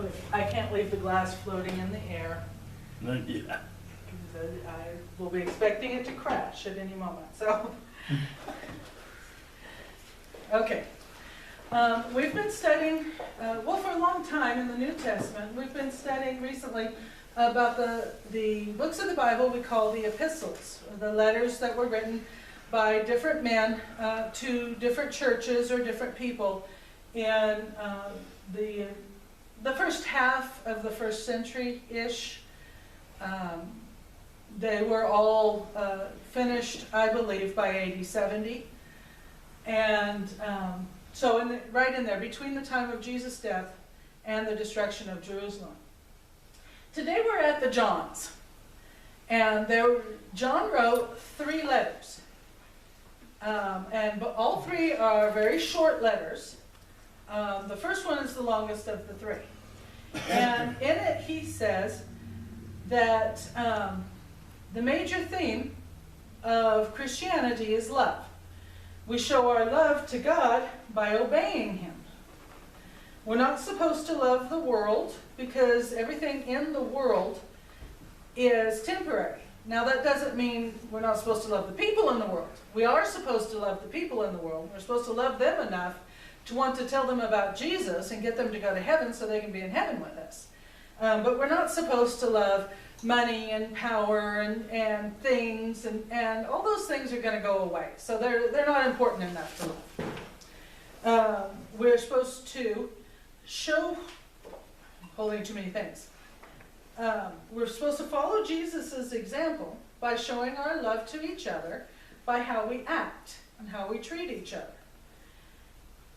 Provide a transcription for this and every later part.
Okay, I can't leave the glass floating in the air. Yeah. I will be expecting it to crash at any moment, so. Okay. We've been studying, well, for a long time in the New Testament. We've been studying recently about the books of the Bible we call the epistles, the letters that were written by different men to different churches or different people in the first half of the first century-ish. They were all finished, I believe, by AD 70. And so right in there, between the time of Jesus' death and the destruction of Jerusalem. Today we're at the Johns. And John wrote 3 letters. And all 3 are very short letters. The first one is the longest of the 3. And in it he says that the major theme of Christianity is love. We show our love to God by obeying Him. We're not supposed to love the world because everything in the world is temporary. Now that doesn't mean we're not supposed to love the people in the world. We are supposed to love the people in the world. We're supposed to love them enough to want to tell them about Jesus and get them to go to heaven so they can be in heaven with us. But we're not supposed to love money and power and things, and all those things are going to go away. So they're not important enough to love. We're supposed to show, holding too many things. We're supposed to follow Jesus' example by showing our love to each other by how we act and how we treat each other.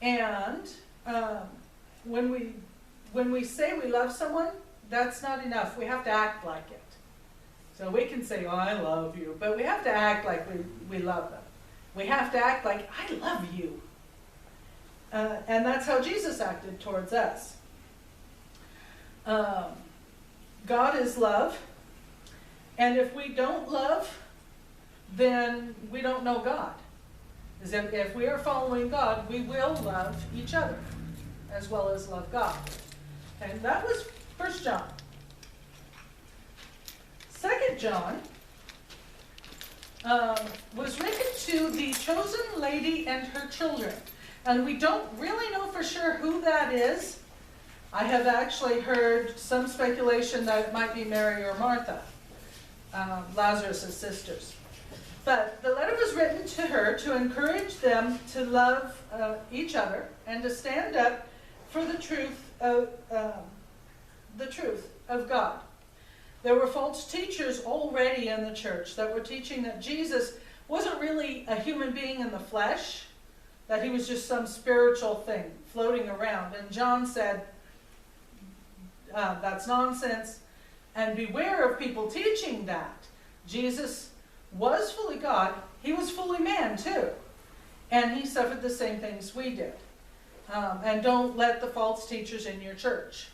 And when we say we love someone, that's not enough. We have to act like it. So we can say, oh, I love you, but we have to act like we love them. We have to act like, I love you. And that's how Jesus acted towards us. God is love, and if we don't love, then we don't know God. Because if we are following God, we will love each other as well as love God. And that was 1 John. 2 John was written to the chosen lady and her children. And we don't really know for sure who that is. I have actually heard some speculation that it might be Mary or Martha, Lazarus' sisters. But the letter was written to her to encourage them to love each other and to stand up for the truth of God. There were false teachers already in the church that were teaching that Jesus wasn't really a human being in the flesh, that he was just some spiritual thing floating around. And John said, that's nonsense, and beware of people teaching that. Jesus was fully God, he was fully man too, and he suffered the same things we did. And don't let the false teachers in your church.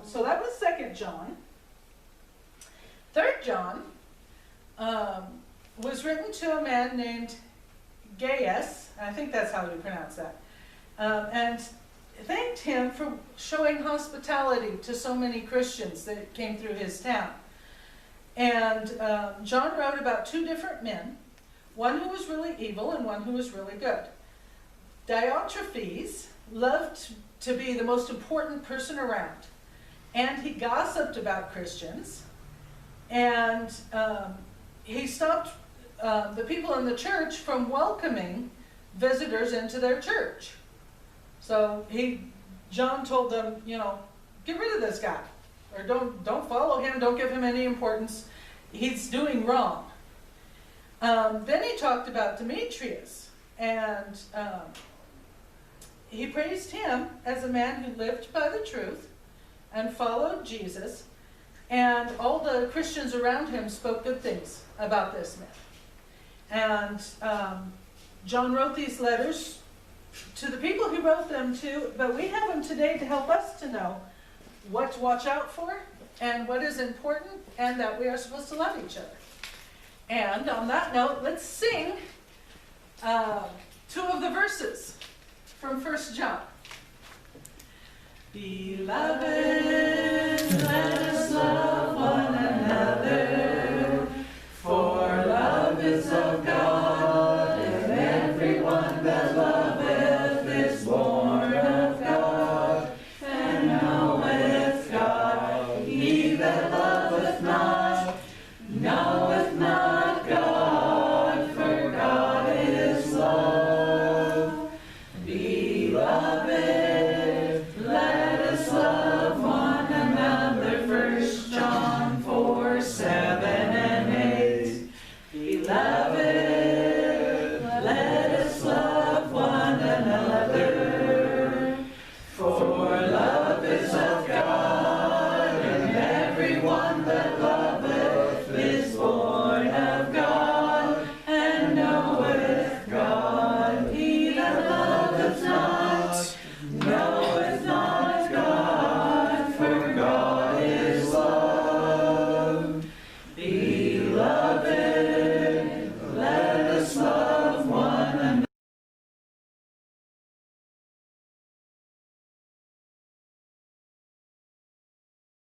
So that was 2 John. 3 John was written to a man named Gaius, I think that's how you pronounce that, and thanked him for showing hospitality to so many Christians that came through his town. And John wrote about 2 different men, one who was really evil and one who was really good. Diotrephes loved to be the most important person around, and he gossiped about Christians, and he stopped the people in the church from welcoming visitors into their church. So John told them, get rid of this guy, or don't follow him, don't give him any importance. He's doing wrong. Then he talked about Demetrius, and he praised him as a man who lived by the truth and followed Jesus, and all the Christians around him spoke good things about this man. And John wrote these letters to the people he wrote them to, but we have them today to help us to know what to watch out for and what is important, and that we are supposed to love each other. And on that note, let's sing 2 of the verses from 1 John. Beloved.